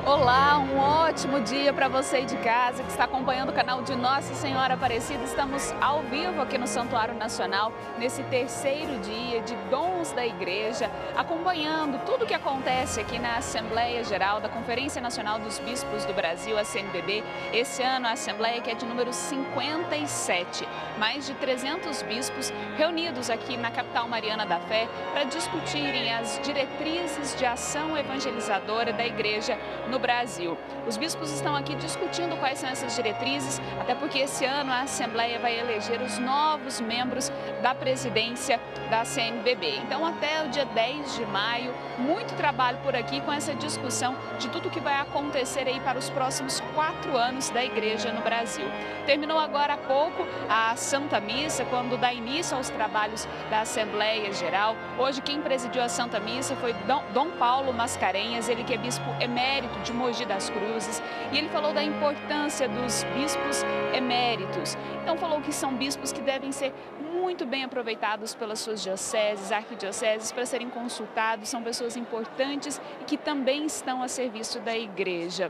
Olá, um ótimo dia para você aí de casa que está acompanhando o canal de Nossa Senhora Aparecida. Estamos ao vivo aqui no Santuário Nacional, nesse terceiro dia de dons da Igreja, acompanhando tudo o que acontece aqui na Assembleia Geral da Conferência Nacional dos Bispos do Brasil, a CNBB. Esse ano a Assembleia que é de número 57, mais de 300 bispos reunidos aqui na capital mariana da fé para discutirem as diretrizes de ação evangelizadora da Igreja no Brasil. Os bispos estão aqui discutindo quais são essas diretrizes, até porque esse ano a Assembleia vai eleger os novos membros da presidência da CNBB. Então, até o dia 10 de maio, muito trabalho por aqui com essa discussão de tudo que vai acontecer aí para os próximos 4 anos da Igreja no Brasil. Terminou agora há pouco a Santa Missa, quando dá início aos trabalhos da Assembleia Geral. Hoje quem presidiu a Santa Missa foi Dom Paulo Mascarenhas, ele que é bispo emérito de Mogi das Cruzes, e ele falou da importância dos bispos eméritos. Então falou que são bispos que devem ser muito bem aproveitados pelas suas dioceses, arquidioceses, para serem consultados, são pessoas importantes e que também estão a serviço da Igreja.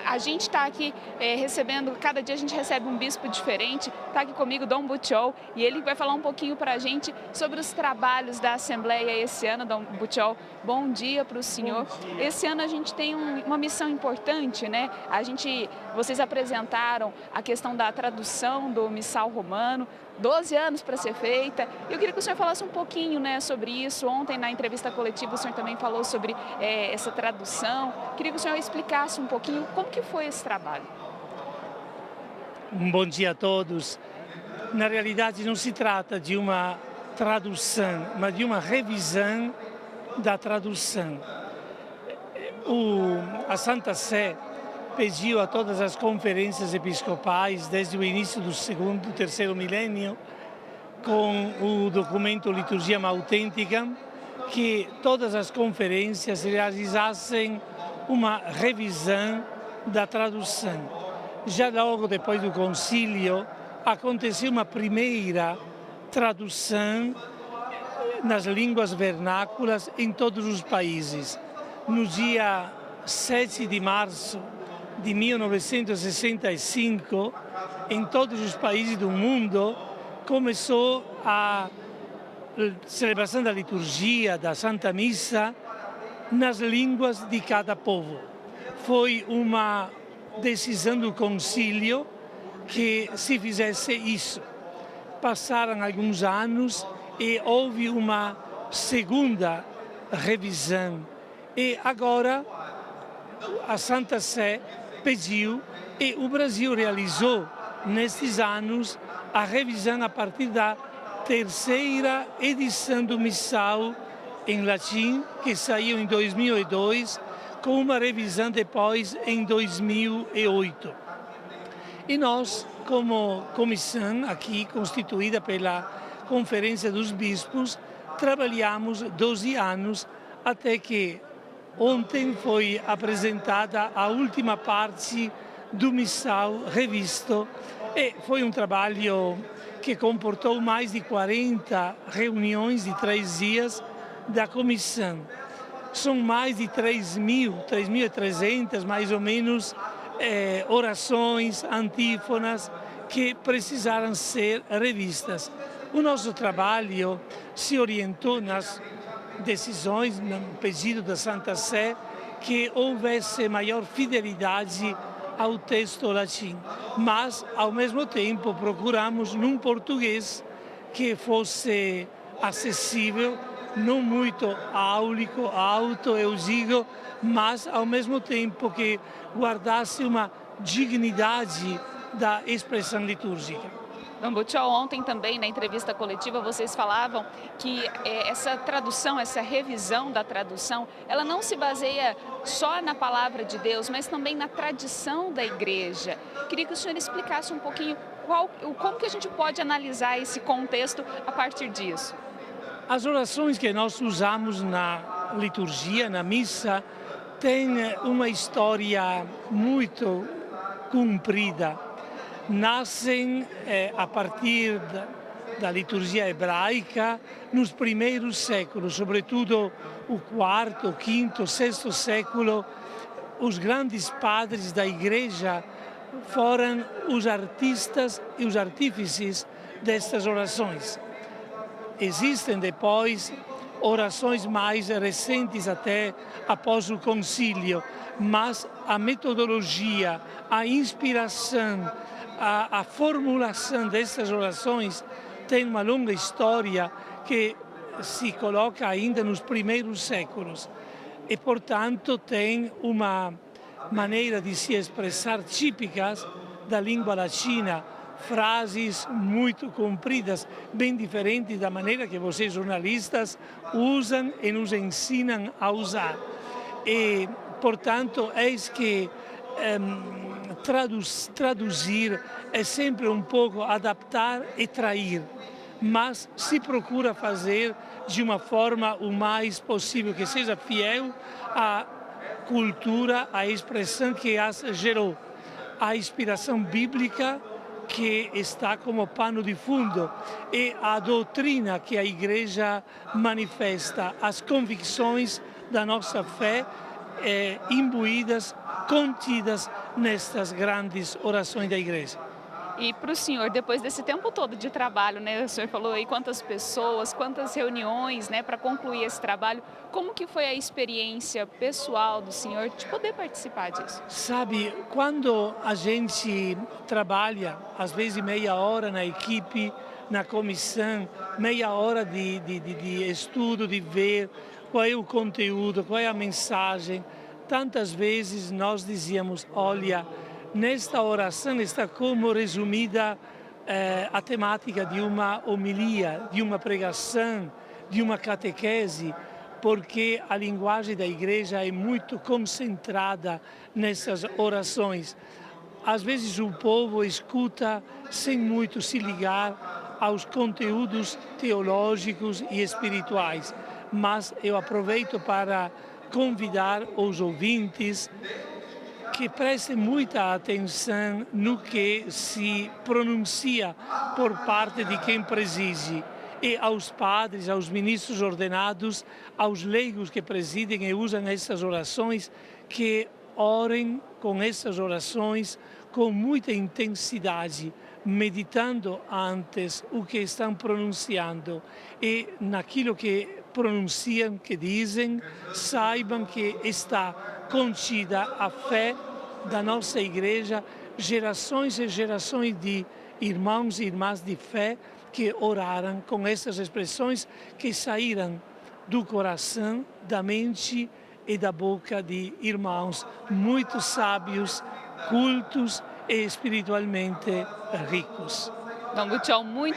A gente está aqui recebendo, cada dia a gente recebe um bispo diferente. Está aqui comigo Dom Butiol e ele vai falar um pouquinho para a gente sobre os trabalhos da Assembleia esse ano. Dom Butiol, bom dia para o senhor. Esse ano a gente tem uma missão importante, né? Vocês apresentaram a questão da tradução do Missal Romano, 12 anos para ser feita. Eu queria que o senhor falasse um pouquinho, né, sobre isso. Ontem, na entrevista coletiva, o senhor também falou sobre essa tradução. Queria que o senhor explicasse um pouquinho como que foi esse trabalho. Um bom dia a todos. Na realidade, não se trata de uma tradução, mas de uma revisão da tradução. A Santa Sé pediu a todas as conferências episcopais, desde o início do terceiro milênio, com o documento Liturgia Autêntica, que todas as conferências realizassem uma revisão da tradução. Já logo depois do concílio, aconteceu uma primeira tradução nas línguas vernáculas em todos os países. No dia 7 de março de 1965, em todos os países do mundo, começou a celebração da liturgia, da Santa Missa, nas línguas de cada povo. Foi uma decisão do concílio que se fizesse isso. Passaram alguns anos e houve uma segunda revisão. E agora a Santa Sé pediu e o Brasil realizou nestes anos a revisão a partir da terceira edição do Missal em latim, que saiu em 2002, com uma revisão depois em 2008. E nós, como comissão aqui constituída pela Conferência dos Bispos, trabalhamos 12 anos até que ontem foi apresentada a última parte do Missal revisto e foi um trabalho que comportou mais de 40 reuniões de 3 dias da comissão. São mais de 3.300 mais ou menos orações, antífonas que precisaram ser revistas. O nosso trabalho se orientou nas decisões, no pedido da Santa Sé, que houvesse maior fidelidade ao texto latino, mas ao mesmo tempo procuramos num português que fosse acessível, não muito áulico, alto, eu digo, mas ao mesmo tempo que guardasse uma dignidade da expressão litúrgica. Dom Butiol, ontem também na entrevista coletiva vocês falavam que essa tradução, essa revisão da tradução, ela não se baseia só na palavra de Deus, mas também na tradição da Igreja. Queria que o senhor explicasse um pouquinho como que a gente pode analisar esse contexto a partir disso. As orações que nós usamos na liturgia, na missa, têm uma história muito comprida. Nascem a partir da liturgia hebraica nos primeiros séculos, sobretudo o quarto, quinto, sexto século, os grandes padres da igreja foram os artistas e os artífices destas orações. Existem depois orações mais recentes até após o concílio, mas a metodologia, a inspiração, a formulação destas orações tem uma longa história que se coloca ainda nos primeiros séculos e, portanto, tem uma maneira de se expressar típicas da língua latina, frases muito compridas, bem diferentes da maneira que vocês jornalistas usam e nos ensinam a usar. E, portanto, eis que traduzir é sempre um pouco adaptar e trair, mas se procura fazer de uma forma o mais possível que seja fiel à cultura, à expressão que as gerou, à inspiração bíblica que está como pano de fundo e a doutrina que a Igreja manifesta, as convicções da nossa fé imbuídas, contidas nestas grandes orações da Igreja. E para o senhor, depois desse tempo todo de trabalho, né, o senhor falou aí quantas pessoas, quantas reuniões, né, para concluir esse trabalho, como que foi a experiência pessoal do senhor de poder participar disso? Sabe, quando a gente trabalha, às vezes meia hora na equipe, na comissão, meia hora de estudo, de ver qual é o conteúdo, qual é a mensagem, tantas vezes nós dizíamos, olha, nesta oração está como resumida a temática de uma homilia, de uma pregação, de uma catequese, porque a linguagem da igreja é muito concentrada nessas orações. Às vezes o povo escuta sem muito se ligar aos conteúdos teológicos e espirituais, mas eu aproveito para convidar os ouvintes que prestem muita atenção no que se pronuncia por parte de quem preside e aos padres, aos ministros ordenados, aos leigos que presidem e usam essas orações, que orem com essas orações com muita intensidade, meditando antes o que estão pronunciando e naquilo que pronunciam, que dizem, saibam que está contida a fé da nossa igreja, gerações e gerações de irmãos e irmãs de fé que oraram com essas expressões que saíram do coração, da mente e da boca de irmãos muito sábios, cultos e espiritualmente ricos. Dom Gutiel, muito